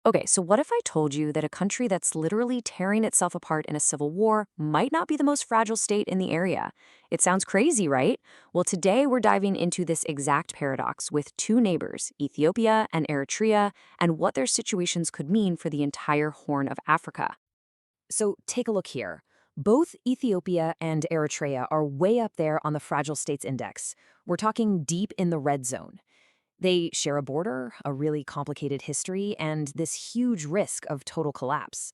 Okay, so what if I told you that a country that's literally tearing itself apart in a civil war might not be the most fragile state in the area? It sounds crazy, right? Well, today we're diving into this exact paradox with two neighbors, Ethiopia and Eritrea, and what their situations could mean for the entire Horn of Africa. So take a look here. Both Ethiopia and Eritrea are way up there on the Fragile States Index. We're talking deep in the red zone. They share a border, a really complicated history, and this huge risk of total collapse.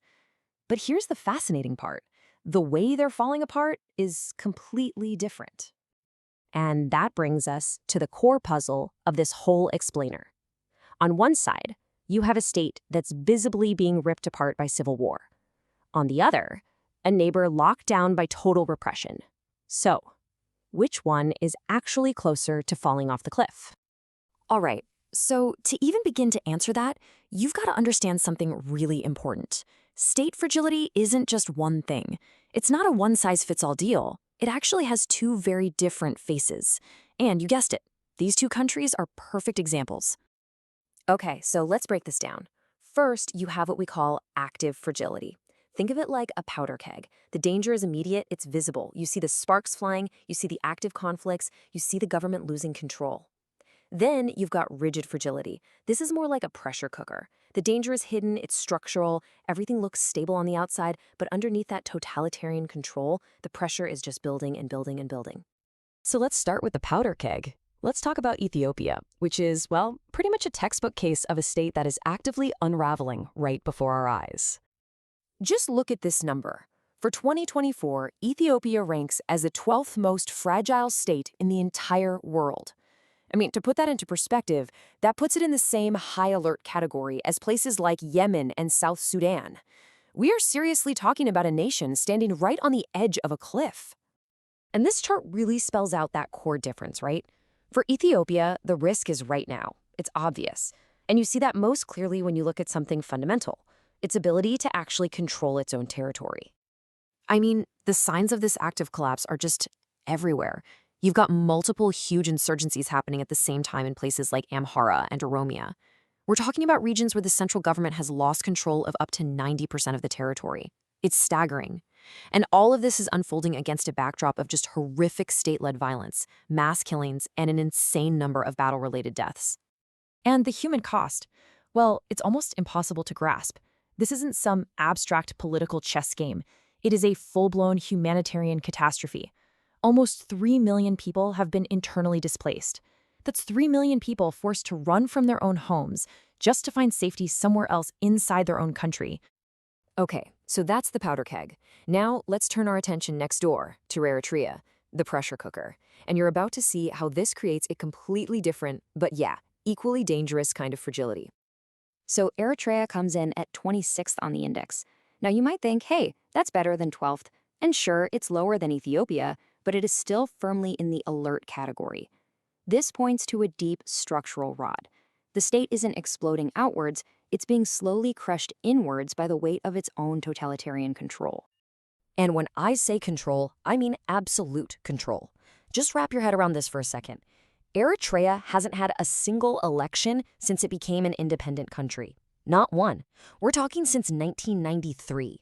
But here's the fascinating part. The way they're falling apart is completely different. And that brings us to the core puzzle of this whole explainer. On one side, you have a state that's visibly being ripped apart by civil war. On the other, a neighbor locked down by total repression. So, which one is actually closer to falling off the cliff? All right, so to even begin to answer that, you've got to understand something really important. State fragility isn't just one thing. It's not a one-size-fits-all deal. It actually has two very different faces. And you guessed it, these two countries are perfect examples. Okay, so let's break this down. First, you have what we call active fragility. Think of it like a powder keg. The danger is immediate, it's visible. You see the sparks flying, you see the active conflicts, you see the government losing control. Then you've got rigid fragility. This is more like a pressure cooker. The danger is hidden, it's structural, everything looks stable on the outside, but underneath that totalitarian control, the pressure is just building and building and building. So let's start with the powder keg. Let's talk about Ethiopia, which is, well, pretty much a textbook case of a state that is actively unraveling right before our eyes. Just look at this number. For 2024, Ethiopia ranks as the 12th most fragile state in the entire world. I mean, to put that into perspective, that puts it in the same high alert category as places like Yemen and South Sudan. We are seriously talking about a nation standing right on the edge of a cliff. And this chart really spells out that core difference, right? For Ethiopia, the risk is right now. It's obvious. And you see that most clearly when you look at something fundamental, its ability to actually control its own territory. I mean, the signs of this active collapse are just everywhere. You've got multiple huge insurgencies happening at the same time in places like Amhara and Oromia. We're talking about regions where the central government has lost control of up to 90% of the territory. It's staggering. And all of this is unfolding against a backdrop of just horrific state-led violence, mass killings, and an insane number of battle-related deaths. And the human cost, well, it's almost impossible to grasp. This isn't some abstract political chess game. It is a full-blown humanitarian catastrophe. Almost 3 million people have been internally displaced. That's 3 million people forced to run from their own homes just to find safety somewhere else inside their own country. Okay, so that's the powder keg. Now let's turn our attention next door to Eritrea, the pressure cooker. And you're about to see how this creates a completely different, but yeah, equally dangerous kind of fragility. So Eritrea comes in at 26th on the index. Now you might think, hey, that's better than 12th. And sure, it's lower than Ethiopia, but it is still firmly in the alert category. This points to a deep structural rot. The state isn't exploding outwards, it's being slowly crushed inwards by the weight of its own totalitarian control. And when I say control, I mean absolute control. Just wrap your head around this for a second. Eritrea hasn't had a single election since it became an independent country. Not one. We're talking since 1993.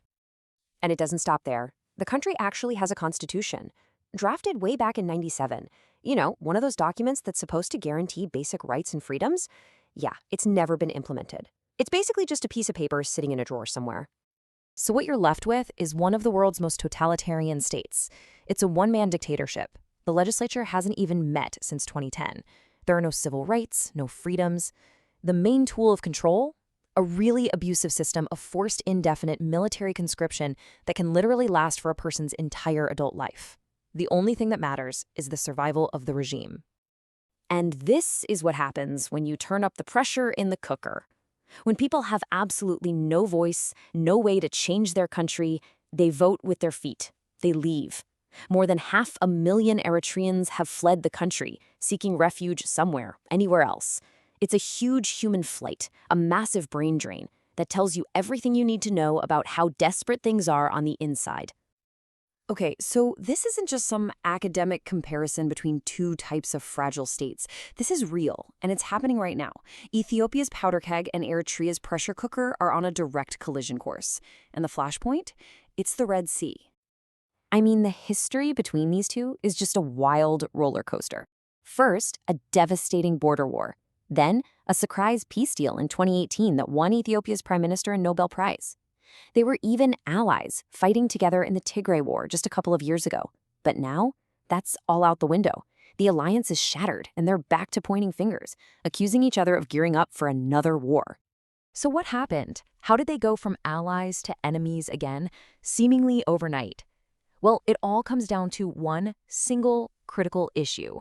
And it doesn't stop there. The country actually has a constitution, drafted way back in '97. You know, one of those documents that's supposed to guarantee basic rights and freedoms? Yeah, it's never been implemented. It's basically just a piece of paper sitting in a drawer somewhere. So what you're left with is one of the world's most totalitarian states. It's a one-man dictatorship. The legislature hasn't even met since 2010. There are no civil rights, no freedoms. The main tool of control? A really abusive system of forced indefinite military conscription that can literally last for a person's entire adult life. The only thing that matters is the survival of the regime. And this is what happens when you turn up the pressure in the cooker. When people have absolutely no voice, no way to change their country, they vote with their feet. They leave. More than 500,000 Eritreans have fled the country, seeking refuge somewhere, anywhere else. It's a huge human flight, a massive brain drain that tells you everything you need to know about how desperate things are on the inside. Okay, so this isn't just some academic comparison between two types of fragile states. This is real, and it's happening right now. Ethiopia's powder keg and Eritrea's pressure cooker are on a direct collision course. And the flashpoint? It's the Red Sea. I mean, the history between these two is just a wild roller coaster. First, a devastating border war. Then, a surprise peace deal in 2018 that won Ethiopia's prime minister a Nobel Prize. They were even allies, fighting together in the Tigray War just a couple of years ago. But now, that's all out the window. The alliance is shattered, and they're back to pointing fingers, accusing each other of gearing up for another war. So what happened? How did they go from allies to enemies again, seemingly overnight? Well, it all comes down to one single critical issue.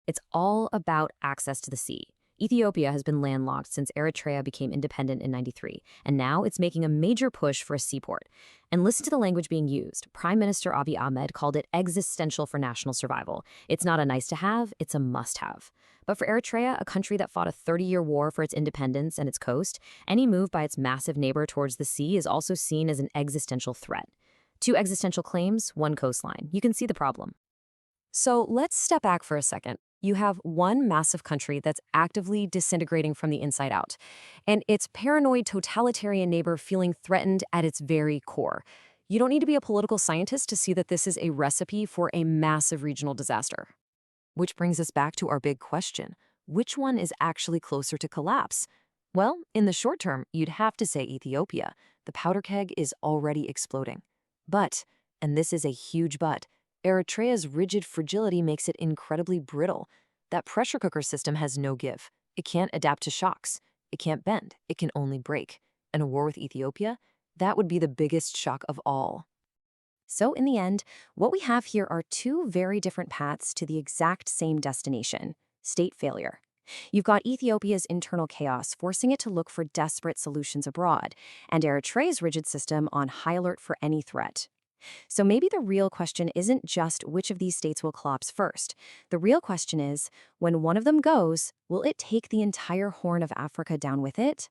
It's all about access to the sea. Ethiopia has been landlocked since Eritrea became independent in '93, and now it's making a major push for a seaport. And listen to the language being used. Prime Minister Abiy Ahmed called it existential for national survival. It's not a nice to have, it's a must have. But for Eritrea, a country that fought a 30-year war for its independence and its coast, any move by its massive neighbor towards the sea is also seen as an existential threat. Two existential claims, one coastline. You can see the problem. So let's step back for a second. You have one massive country that's actively disintegrating from the inside out, and its paranoid totalitarian neighbor feeling threatened at its very core. You don't need to be a political scientist to see that this is a recipe for a massive regional disaster. Which brings us back to our big question. Which one is actually closer to collapse? Well, in the short term, you'd have to say Ethiopia. The powder keg is already exploding. But, and this is a huge but, Eritrea's rigid fragility makes it incredibly brittle. That pressure cooker system has no give. It can't adapt to shocks. It can't bend. It can only break. And a war with Ethiopia? That would be the biggest shock of all. So in the end, what we have here are two very different paths to the exact same destination: state failure. You've got Ethiopia's internal chaos forcing it to look for desperate solutions abroad, and Eritrea's rigid system on high alert for any threat. So maybe the real question isn't just which of these states will collapse first. The real question is, when one of them goes, will it take the entire Horn of Africa down with it?